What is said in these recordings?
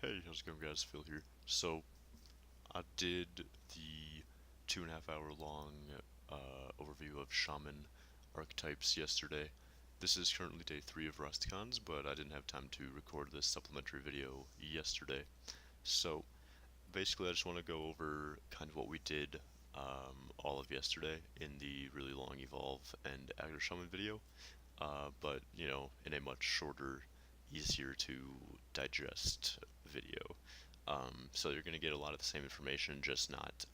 Hey, how's it going, guys? Phil here. So, I did the 2.5 hour long overview of Shaman archetypes yesterday. This is currently day 3 of Rastakhan's, but I didn't have time to record this supplementary video yesterday. So, basically, I just want to go over kind of what we did all of yesterday in the really long Evolve and Aggro Shaman video, but, in a much shorter, easier to digest video. So you're going to get a lot of the same information, just not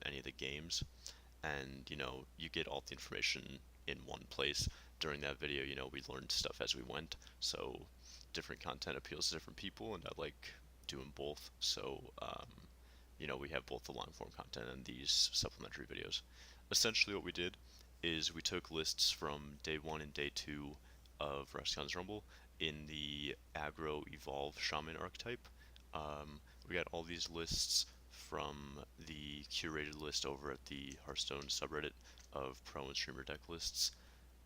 any of the games. And, you get all the information in one place. During that video, we learned stuff as we went. So different content appeals to different people, and I like doing both. So, we have both the long form content and these supplementary videos. Essentially, what we did is we took lists from day 1 and day 2 of Rastakhan's Rumble in the Aggro Evolve Shaman archetype. We got all these lists from the curated list over at the Hearthstone subreddit of pro and streamer deck lists.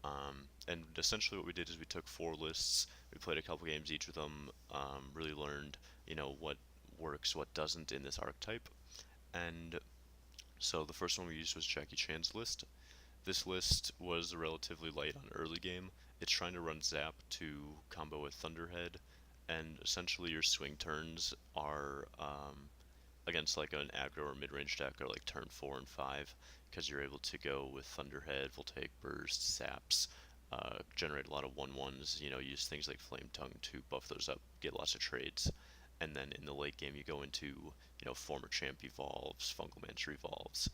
And essentially what we did is we took 4 lists, we played a couple games each of them, really learned, what works, what doesn't in this archetype. And so the first one we used was Jackie Chan's list. This list was relatively light on early game. It's trying to run Zap to combo with Thunderhead, and essentially your swing turns are against like an aggro or mid-range deck are like turn 4 and 5, because you're able to go with Thunderhead, Voltaic Burst, Zaps, generate a lot of 1/1s, use things like Flame Tongue to buff those up, get lots of trades. And then in the late game you go into, former champ evolves, Fungal Mancer evolves.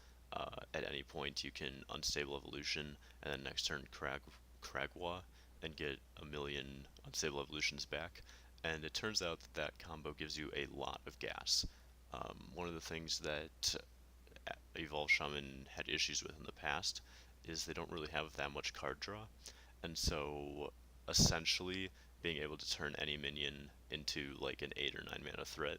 At any point you can unstable evolution, and then next turn Krag'Wa and get a million unstable evolutions back. And it turns out that that combo gives you a lot of gas. One of the things that Evolve Shaman had issues with in the past is they don't really have that much card draw, and so essentially being able to turn any minion into like an 8 or 9 mana threat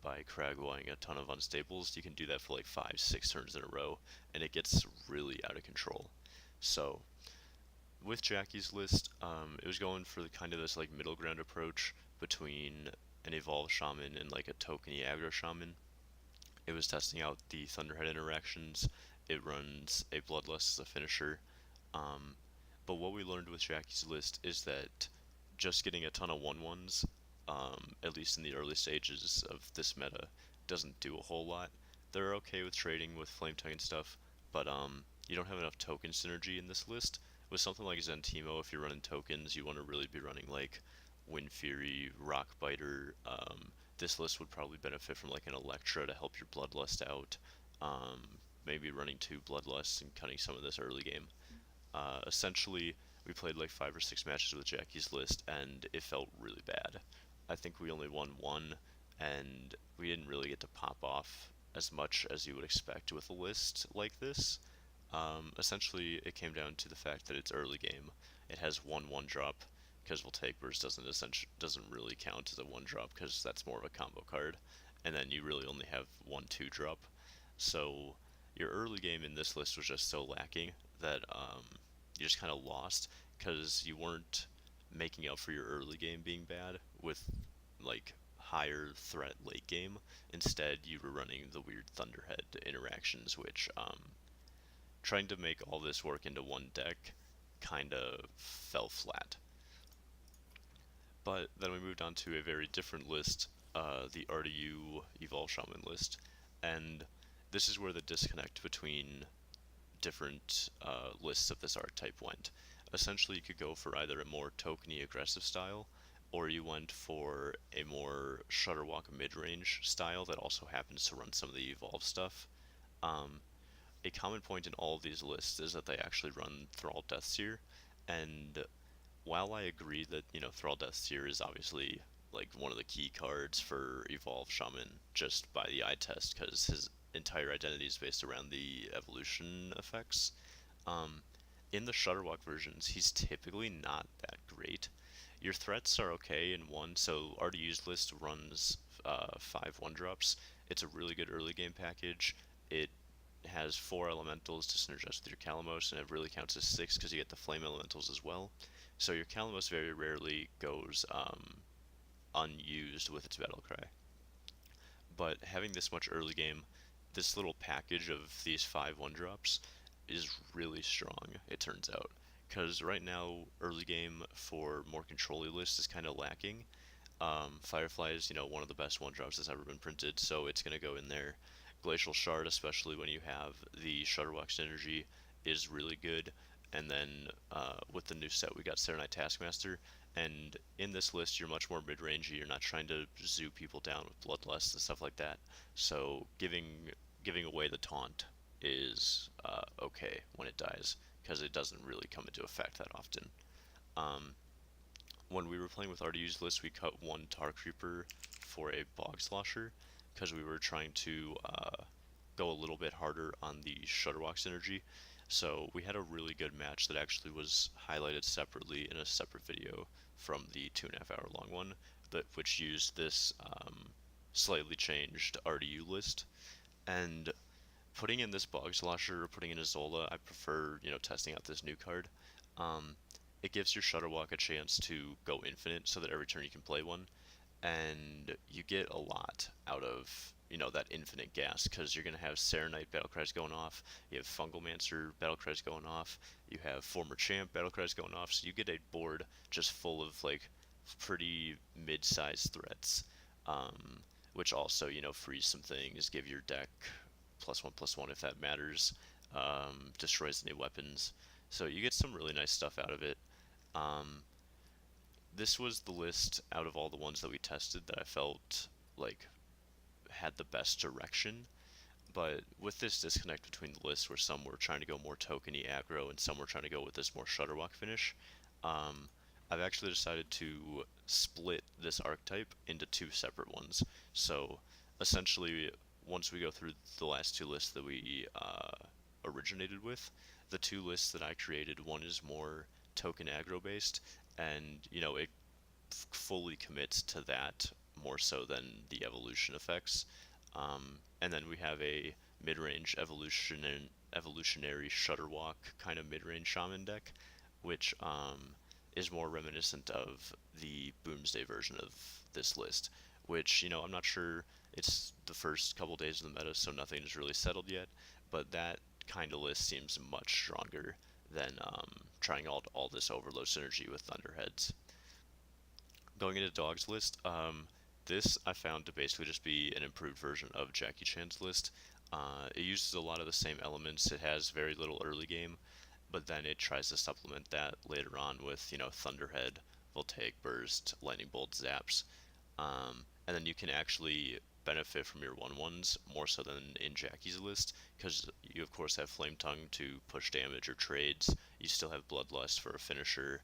by Krag'Waing a ton of unstables, you can do that for like 5, 6 turns in a row, and it gets really out of control. So with Jackie's list, it was going for kind of this like middle ground approach between an Evolve Shaman and like a tokeny aggro Shaman. It was testing out the Thunderhead interactions. It runs a Bloodlust as a finisher. Um, but what we learned with Jackie's list is that just getting a ton of 1/1s, at least in the early stages of this meta, doesn't do a whole lot. They're okay with trading with Flame Tongue and stuff, but you don't have enough token synergy in this list. With something like Zentimo, if you're running tokens, you want to really be running like Wind Fury, Rockbiter. This list would probably benefit from like an Electra to help your Bloodlust out. Um, Maybe running 2 Bloodlusts and cutting some of this early game. Essentially, we played like 5 or 6 matches with Jackie's list, and it felt really bad. I think we only won one, and we didn't really get to pop off as much as you would expect with a list like this. Essentially, it came down to the fact that it's early game. It has one drop, because Voltaic Burst doesn't really count as a 1 drop, because that's more of a combo card, and then you really only have 1 2 drop. So your early game in this list was just so lacking that you just kind of lost, because you weren't making up for your early game being bad with like higher threat late game. Instead, you were running the weird Thunderhead interactions, which trying to make all this work into one deck kind of fell flat. But then we moved on to a very different list, the RDU Evolve Shaman list, and this is where the disconnect between different lists of this archetype went. Essentially, you could go for either a more tokeny aggressive style, or you went for a more Shutterwalk mid-range style that also happens to run some of the Evolve stuff. Um, a common point in all of these lists is that they actually run Thrall Deathseer, and while I agree that, Thrall Deathseer is obviously like one of the key cards for Evolve Shaman just by the eye test, because his entire identity is based around the evolution effects. Um, in the Shutterwalk versions, he's typically not that great. Your threats are okay in one, so RDU's list runs 5 1-drops. It's a really good early game package. It has 4 elementals to synergize with your Kalamos, and it really counts as 6 because you get the flame elementals as well. So your Kalamos very rarely goes unused with its battle cry. But having this much early game, this little package of these 5 1-drops is really strong, it turns out. Because right now, early game for more control lists is kind of lacking. Firefly is, one of the best 1-drops that's ever been printed, so it's going to go in there. Glacial Shard, especially when you have the Shutterwalk synergy, is really good. And then with the new set, we got Serenite Taskmaster. And in this list, you're much more mid-rangey. You're not trying to zoo people down with Bloodlust and stuff like that. So giving away the taunt is okay when it dies, because it doesn't really come into effect that often. Um, when we were playing with RDU's list, we cut one Tar Creeper for a Bog Slosher because we were trying to go a little bit harder on the Shutterwalk synergy. So we had a really good match that actually was highlighted separately in a separate video from the 2.5 hour long one, which used this slightly changed RDU list. And putting in this Bog Slosher or putting in a Zola, I prefer, testing out this new card. Um, it gives your Shutterwalk a chance to go infinite so that every turn you can play one, and you get a lot out of that infinite gas because you're going to have Serenite Battlecries going off, you have Fungalmancer Battlecries going off, you have Former Champ Battlecries going off, so you get a board just full of like pretty mid-sized threats, um, which also freeze some things, give your deck +1/+1 if that matters, destroys any weapons, so you get some really nice stuff out of it. Um, this was the list out of all the ones that we tested that I felt like had the best direction. But with this disconnect between the lists, where some were trying to go more tokeny aggro and some were trying to go with this more Shutterwalk finish, um, I've actually decided to split this archetype into 2 separate ones. So essentially, once we go through the last 2 lists that we originated with, the 2 lists that I created, one is more token aggro based, and it fully commits to that more so than the evolution effects. And then we have a mid-range evolutionary Shutterwalk kind of mid-range shaman deck, which is more reminiscent of the Boomsday version of this list. Which I'm not sure. It's the first couple days of the meta, so nothing is really settled yet. But that kind of list seems much stronger than trying all this overload synergy with Thunderheads. Going into Dog's list, this I found to basically just be an improved version of Jackie Chan's list. It uses a lot of the same elements. It has very little early game, but then it tries to supplement that later on with, Thunderhead, Voltaic Burst, Lightning Bolt, Zaps. And then you can actually benefit from your 1/1s more so than in Jackie's list, because you of course have Flame Tongue to push damage or trades. You still have Bloodlust for a finisher.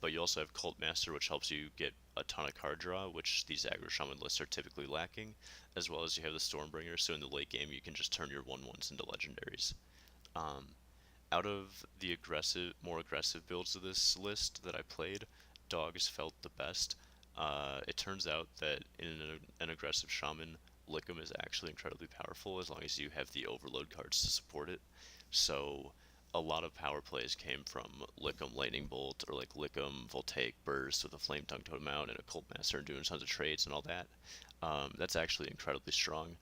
But you also have Cult Master, which helps you get a ton of card draw, which these Aggro Shaman lists are typically lacking, as well as you have the Stormbringer, so in the late game you can just turn your 1/1s into legendaries. Um, Out of the more aggressive builds of this list that I played, Dogs felt the best. It turns out that in an aggressive Shaman, Lickum is actually incredibly powerful as long as you have the overload cards to support it. So a lot of power plays came from Lickum Lightning Bolt or like Lickum Voltaic Burst with a Flame Tongue Totem out and a Cult Master and doing tons of trades and all that. That's actually incredibly strong.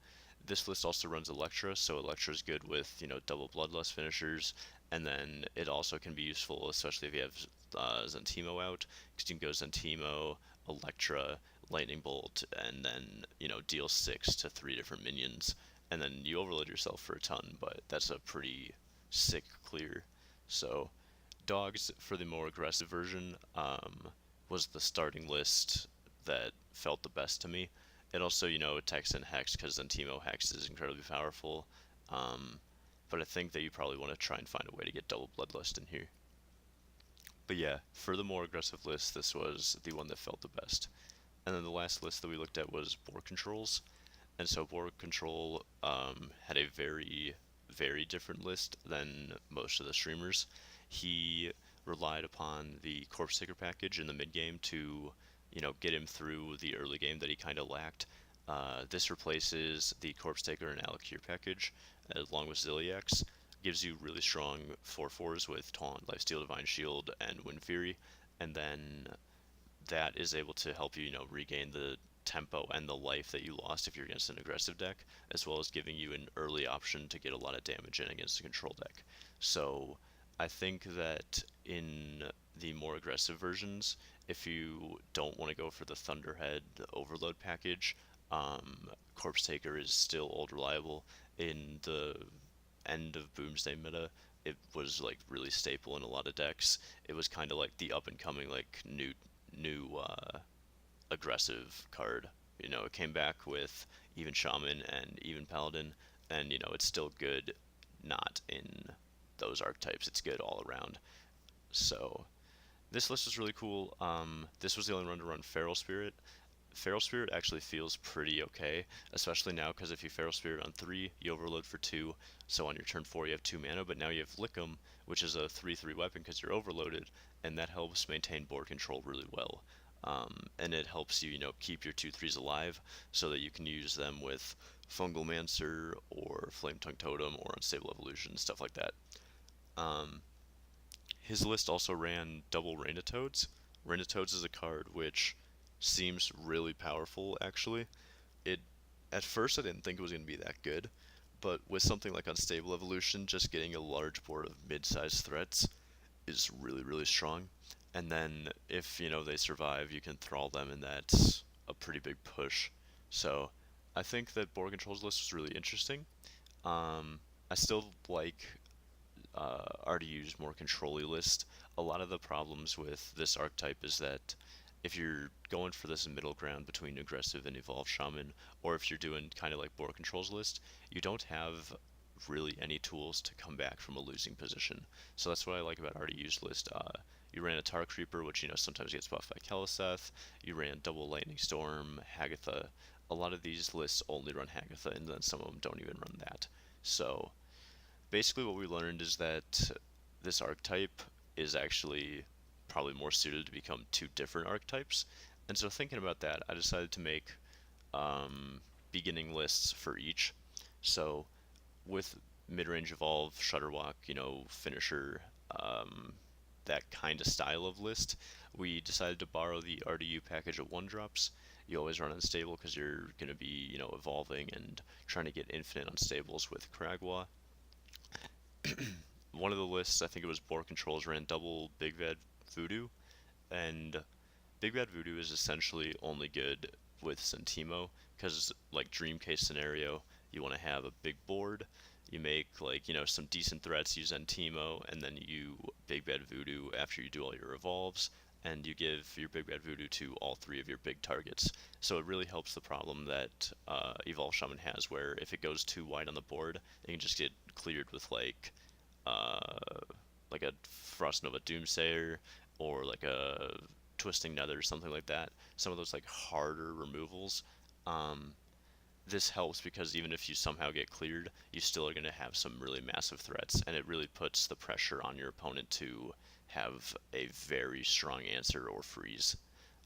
This list also runs Electra, so Electra is good with double Bloodlust finishers, and then it also can be useful, especially if you have Zentimo out, because you can go Zentimo, Electra, Lightning Bolt, and then deal 6 to 3 different minions, and then you overload yourself for a ton, but that's a pretty sick clear. So Dogs for the more aggressive version was the starting list that felt the best to me. It also, attacks in Hex because Zentimo Hex is incredibly powerful. Um, but I think that you probably want to try and find a way to get double Bloodlust in here. But yeah, for the more aggressive list, this was the one that felt the best. And then the last list that we looked at was Board Controls. And so Board Control had a very, very different list than most of the streamers. He relied upon the Corpse Taker package in the mid game to, get him through the early game that he kind of lacked. This replaces the Corpse Taker and Alakir package, along with Ziliax. Gives you really strong 4/4s with Taunt, Lifesteal, Divine Shield, and Wind Fury. And then that is able to help you, regain the tempo and the life that you lost if you're against an aggressive deck, as well as giving you an early option to get a lot of damage in against a control deck. So I think that in the more aggressive versions, if you don't want to go for the Thunderhead Overload package, Corpse Taker is still old reliable. In the end of Boomsday meta, it was like really staple in a lot of decks. It was kind of like the up and coming like new aggressive card. It came back with even Shaman and even Paladin, and it's still good, not in those archetypes. It's good all around. So this list was really cool. This was the only run to run Feral Spirit. Feral Spirit actually feels pretty okay, especially now because if you Feral Spirit on 3, you overload for 2, so on your turn 4 you have 2 mana, but now you have Lickum, which is a 3/3 weapon because you're overloaded, and that helps maintain board control really well. And it helps you, keep your 2/3s alive so that you can use them with Fungal Mancer or Flame Tongue Totem or Unstable Evolution, stuff like that. Um, his list also ran double Rainatoads. Rainatoads is a card which seems really powerful, actually. It At first I didn't think it was going to be that good, but with something like Unstable Evolution, just getting a large board of mid-sized threats is really, really strong. And then if, they survive, you can thrall them, and that's a pretty big push. So I think that board control's list was really interesting. I still like RDU's more control-y list. A lot of the problems with this archetype is that if you're going for this middle ground between aggressive and evolved shaman, or if you're doing kind of like board controls list, you don't have really any tools to come back from a losing position. So that's what I like about RDU's list. You ran a Tar Creeper, which sometimes gets buffed by Keliseth. You ran double Lightning Storm, Hagatha. A lot of these lists only run Hagatha, and then some of them don't even run that. So basically what we learned is that this archetype is actually probably more suited to become two different archetypes. And so thinking about that, I decided to make beginning lists for each. So with Midrange Evolve, Shutterwalk, Finisher, um, that kind of style of list, we decided to borrow the RDU package of 1-drops. You always run unstable because you're going to be, evolving and trying to get infinite unstables with Krag'Wa. One of the lists, I think it was board controls, ran double Big Bad Voodoo, and Big Bad Voodoo is essentially only good with Sentimo, because like dream case scenario, you want to have a big board, you make like, some decent threats, use Sentimo, and then you Big Bad Voodoo after you do all your evolves, and you give your Big Bad Voodoo to all 3 of your big targets. So it really helps the problem that Evolve Shaman has, where if it goes too wide on the board, it can just get cleared with uh, like a Frost Nova Doomsayer or like a Twisting Nether or something like that. Some of those like harder removals. Um, this helps because even if you somehow get cleared, you still are going to have some really massive threats, and it really puts the pressure on your opponent to have a very strong answer or freeze.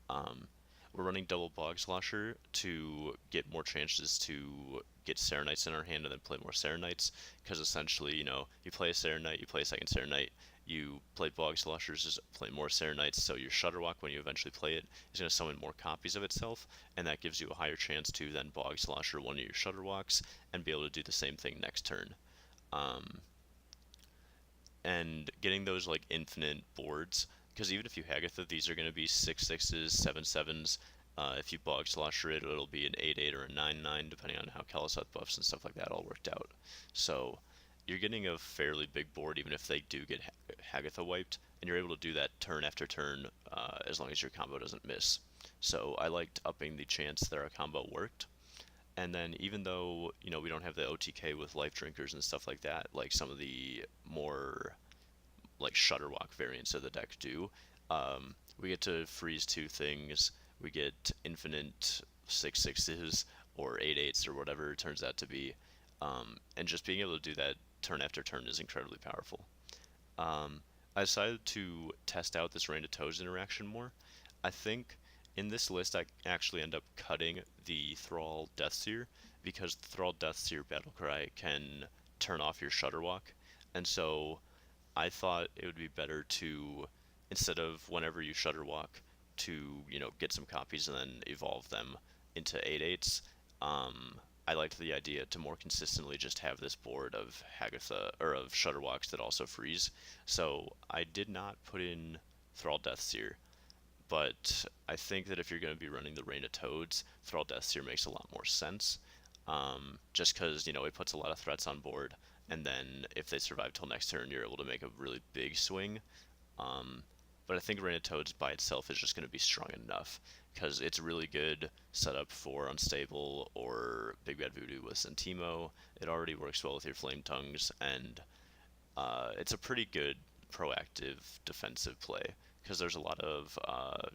Um, we're running double Bog Slosher to get more chances to get Serenites in our hand and then play more Serenites, because essentially, you play a Serenite, you play a second Serenite, you play Bog Sloshers, play more Serenites, so your Shutterwalk, when you eventually play it, is going to summon more copies of itself, and that gives you a higher chance to then Bog Slosher one of your Shutterwalks and be able to do the same thing next turn. Um, and getting those like infinite boards, because even if you Hagatha, these are going to be 6/6s, 7/7s. If you Bog Slosher it, it'll be an 8/8 or a 9/9, depending on how Keliseth buffs and stuff like that all worked out. So you're getting a fairly big board even if they do get Hagatha wiped, and you're able to do that turn after turn as long as your combo doesn't miss. So I liked upping the chance that our combo worked. And then even though, we don't have the OTK with life drinkers and stuff like that, like some of the more like Shutterwalk variants of the deck do, we get to freeze 2 things. We get infinite 6/6s or 8/8s or whatever it turns out to be. And just being able to do that turn after turn is incredibly powerful. Um, I decided to test out this Rain to Toes interaction more. I think in this list I actually end up cutting the Thrall Deathseer, because the Thrall Deathseer Battlecry can turn off your Shutterwalk, and so I thought it would be better to, instead of whenever you Shutterwalk, to, get some copies and then evolve them into 8/8s. I liked the idea to more consistently just have this board of Hagatha or of Shudderwalks that also freeze. So I did not put in Thrall Deathseer, but I think that if you're going to be running the Rain of Toads, Thrall Deathseer makes a lot more sense. Just because, it puts a lot of threats on board, and then if they survive till next turn, you're able to make a really big swing. Um, but I think Rain of Toads by itself is just going to be strong enough because it's really good setup for Unstable or Big Bad Voodoo with Sentimo. It already works well with your Flame Tongues, and it's a pretty good proactive defensive play because there's a lot of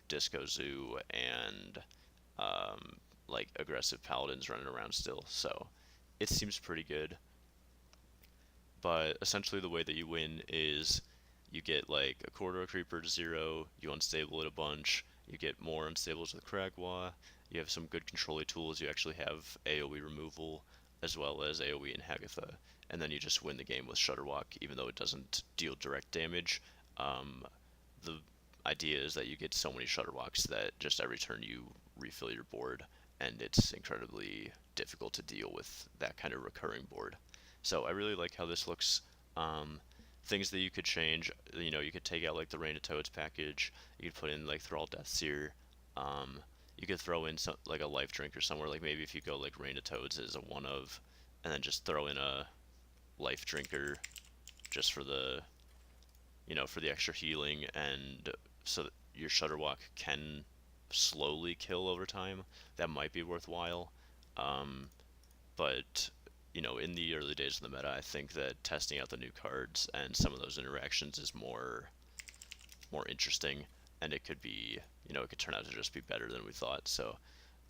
Disco Zoo and like aggressive paladins running around still, so it seems pretty good. But essentially, the way that you win is you get like a quarter of creeper to 0, you unstable it a bunch, you get more unstables with Krag'Wa, you have some good control tools, you actually have AoE removal as well as AoE in Hagatha, and then you just win the game with Shudderwalk, even though it doesn't deal direct damage. The idea is that you get so many Shudderwalks that just every turn you refill your board, and it's incredibly difficult to deal with that kind of recurring board. So I really like how this looks. Things that you could change, you could take out like the Rain of Toads package. You could put in like Thrall Deathseer. Um, you could throw in some like a life drinker somewhere. Like maybe if you go like Rain of Toads as a one of, and then just throw in a life drinker just for the for the extra healing, and so that your Shudderwalk can slowly kill over time. That might be worthwhile. Um, but in the early days of the meta, I think that testing out the new cards and some of those interactions is more interesting, and it could be, it could turn out to just be better than we thought. So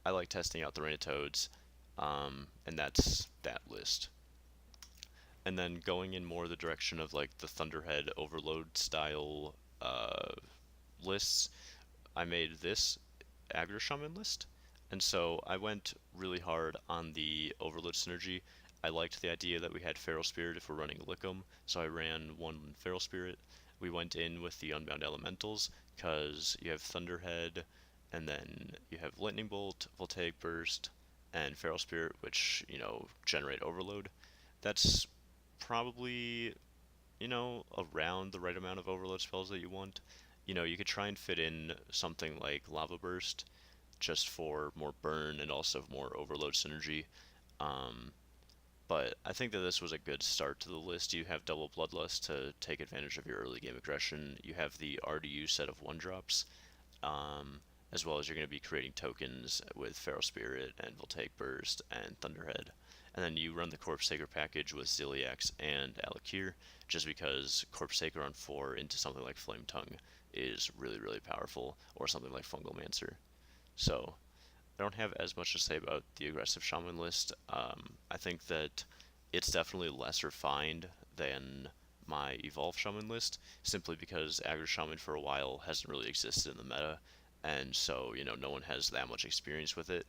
I like testing out the Rain of Toads, and that's that list. And then going in more the direction of like the Thunderhead Overload style lists, I made this Aggro Shaman list. And so I went really hard on the Overload synergy. I liked the idea that we had Feral Spirit if we're running Lickum, so I ran one Feral Spirit. We went in with the Unbound Elementals, because you have Thunderhead, and then you have Lightning Bolt, Voltaic Burst, and Feral Spirit, which, generate Overload. That's probably, around the right amount of Overload spells that you want. You could try and fit in something like Lava Burst, just for more burn and also more Overload synergy. Um, but I think that this was a good start to the list. You have double Bloodlust to take advantage of your early game aggression. You have the RDU set of 1-drops, um, as well as you're going to be creating tokens with Feral Spirit and Voltaic Burst and Thunderhead. And then you run the Corpse Taker package with Ziliax and Alakir, just because Corpse Taker on 4 into something like Flame Tongue is really, really powerful, or something like Fungal Mancer. So I don't have as much to say about the aggressive shaman list. I think that it's definitely less refined than my Evolve shaman list, simply because aggro shaman for a while hasn't really existed in the meta, and so no one has that much experience with it.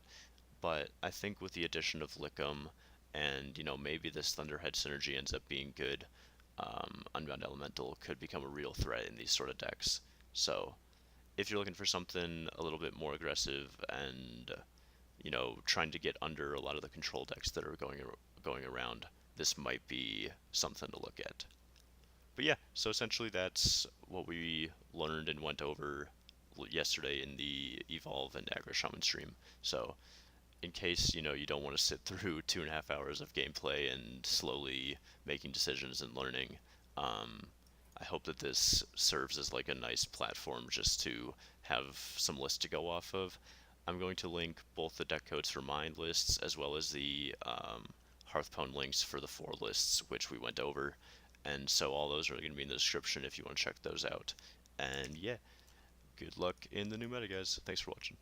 But I think with the addition of Lickum, and maybe this Thunderhead synergy ends up being good, Unbound Elemental could become a real threat in these sort of decks. So if you're looking for something a little bit more aggressive and trying to get under a lot of the control decks that are going around, this might be something to look at. But yeah, so essentially that's what we learned and went over yesterday in the Evolve and Aggro Shaman stream. So in case you don't want to sit through 2.5 hours of gameplay and slowly making decisions and learning, I hope that this serves as like a nice platform just to have some lists to go off of. I'm going to link both the deck codes for mine lists as well as the Hearthstone links for the 4 lists which we went over, and so all those are going to be in the description if you want to check those out. And yeah, good luck in the new meta, guys. Thanks for watching.